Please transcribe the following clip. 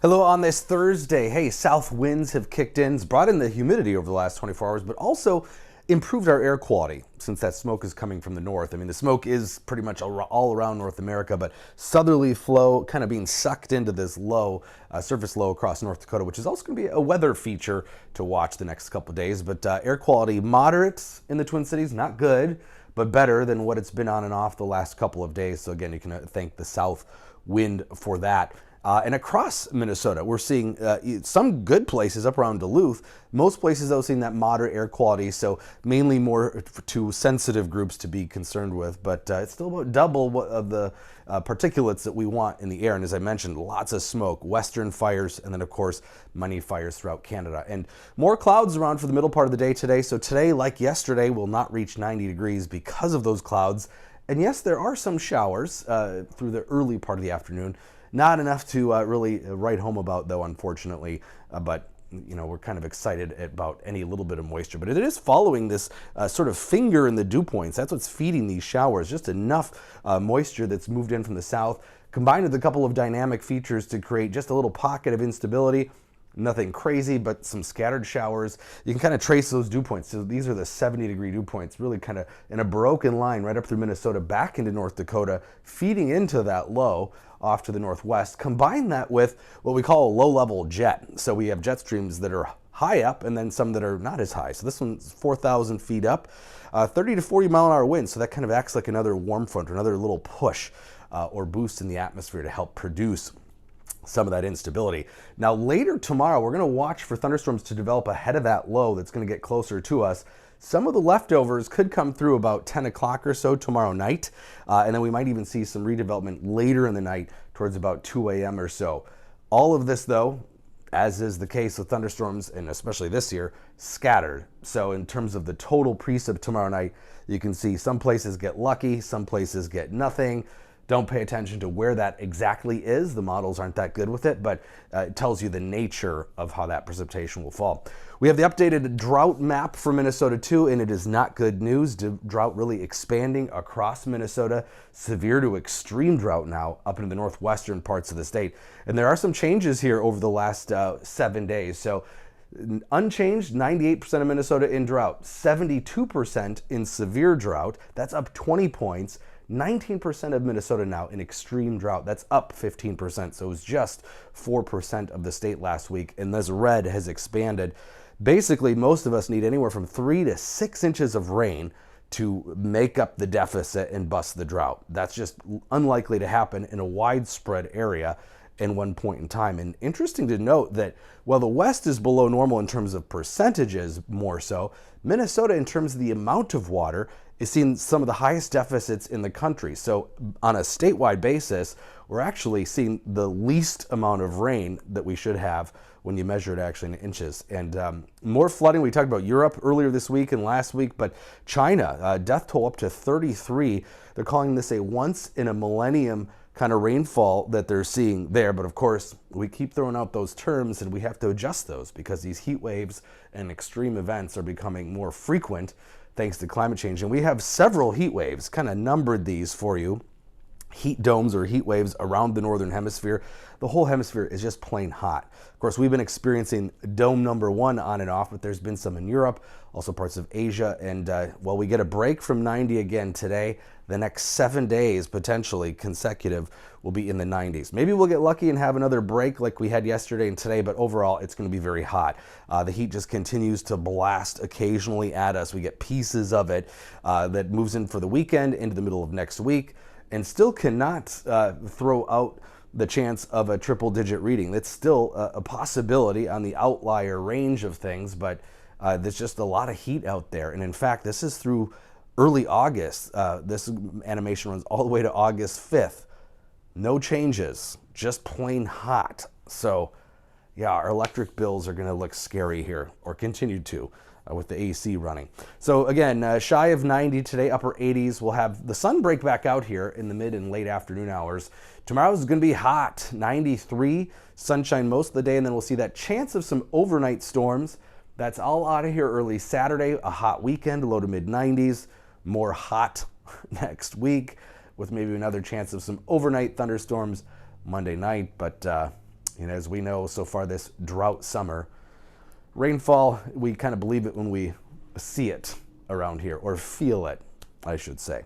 Hello on this Thursday. Hey, south winds have kicked in, it's brought in the humidity over the last 24 hours, but also improved our air quality since that smoke is coming from the north. I mean, the smoke is pretty much all around North America, but southerly flow kind of being sucked into this low, surface low across North Dakota, which is also going to be a weather feature to watch the next couple of days. But air quality moderate in the Twin Cities, not good, but better than what it's been on and off the last couple of days. So again, you can thank the south wind for that. And across Minnesota, we're seeing some good places up around Duluth. Most places, though, seeing that moderate air quality, so mainly more to sensitive groups to be concerned with. But it's still about double of the particulates that we want in the air. And as I mentioned, lots of smoke, western fires, and then, of course, many fires throughout Canada. And more clouds around for the middle part of the day today. So today, like yesterday, will not reach 90 degrees because of those clouds. And yes, there are some showers through the early part of the afternoon. Not enough to really write home about, though, unfortunately, but you know, we're kind of excited about any little bit of moisture. But it is following this sort of finger in the dew points. That's what's feeding these showers, just enough moisture that's moved in from the south, combined with a couple of dynamic features to create just a little pocket of instability. Nothing crazy, but some scattered showers. You can kind of trace those dew points. So these are the 70-degree dew points, really kind of in a broken line right up through Minnesota, back into North Dakota, feeding into that low off to the northwest. Combine that with what we call a low-level jet. So we have jet streams that are high up and then some that are not as high. So this one's 4,000 feet up, 30 to 40 mile an hour wind. So that kind of acts like another warm front or another little push or boost in the atmosphere to help produce some of that instability. Now later tomorrow, we're going to watch for thunderstorms to develop ahead of that low that's going to get closer to us. Some of the leftovers could come through about 10 o'clock or so tomorrow night, and then we might even see some redevelopment later in the night towards about 2 a.m. or so. All of this, though, as is the case with thunderstorms, and especially this year, scattered. So in terms of the total precip tomorrow night, you can see some places get lucky, some places get nothing. Don't pay attention to where that exactly is. The models aren't that good with it, but it tells you the nature of how that precipitation will fall. We have the updated drought map for Minnesota too, and it is not good news. Drought really expanding across Minnesota. Severe to extreme drought now up into the northwestern parts of the state. And there are some changes here over the last 7 days. So unchanged, 98% of Minnesota in drought, 72% in severe drought. That's up 20 points. 19% of Minnesota now in extreme drought. That's up 15%. So it was just 4% of the state last week. And this red has expanded. Basically, most of us need anywhere from 3 to 6 inches of rain to make up the deficit and bust the drought. That's just unlikely to happen in a widespread area in one point in time. And interesting to note that while the West is below normal in terms of percentages more so, Minnesota in terms of the amount of water is seeing some of the highest deficits in the country. So on a statewide basis, we're actually seeing the least amount of rain that we should have when you measure it actually in inches. And more flooding. We talked about Europe earlier this week and last week, but China, death toll up to 33. They're calling this a once in a millennium kind of rainfall that they're seeing there. But of course, we keep throwing out those terms and we have to adjust those because these heat waves and extreme events are becoming more frequent thanks to climate change. And we have several heat waves, kind of numbered these for you. Heat domes or heat waves around the northern hemisphere. The whole hemisphere is just plain hot. Of course, we've been experiencing dome number 1 on and off, but there's been some in Europe, also parts of Asia. And while we get a break from 90 again today, the next 7 days, potentially consecutive, will be in the 90s. Maybe we'll get lucky and have another break like we had yesterday and today, but overall, it's going to be very hot. The heat just continues to blast occasionally at us. We get pieces of it that moves in for the weekend into the middle of next week, and still cannot throw out the chance of a triple-digit reading. That's still a possibility on the outlier range of things, but there's just a lot of heat out there. And in fact, this is through early August. This animation runs all the way to August 5th. No changes, just plain hot. So yeah, our electric bills are going to look scary here, or continue to, with the AC running. So again, shy of 90 today, upper 80s. We'll have the sun break back out here in the mid and late afternoon hours. Tomorrow is going to be hot, 93, sunshine most of the day, and then we'll see that chance of some overnight storms. That's all out of here early Saturday, a hot weekend, low to mid 90s, more hot next week with maybe another chance of some overnight thunderstorms Monday night. But And as we know so far this drought summer, rainfall, we kind of believe it when we see it around here, or feel it, I should say.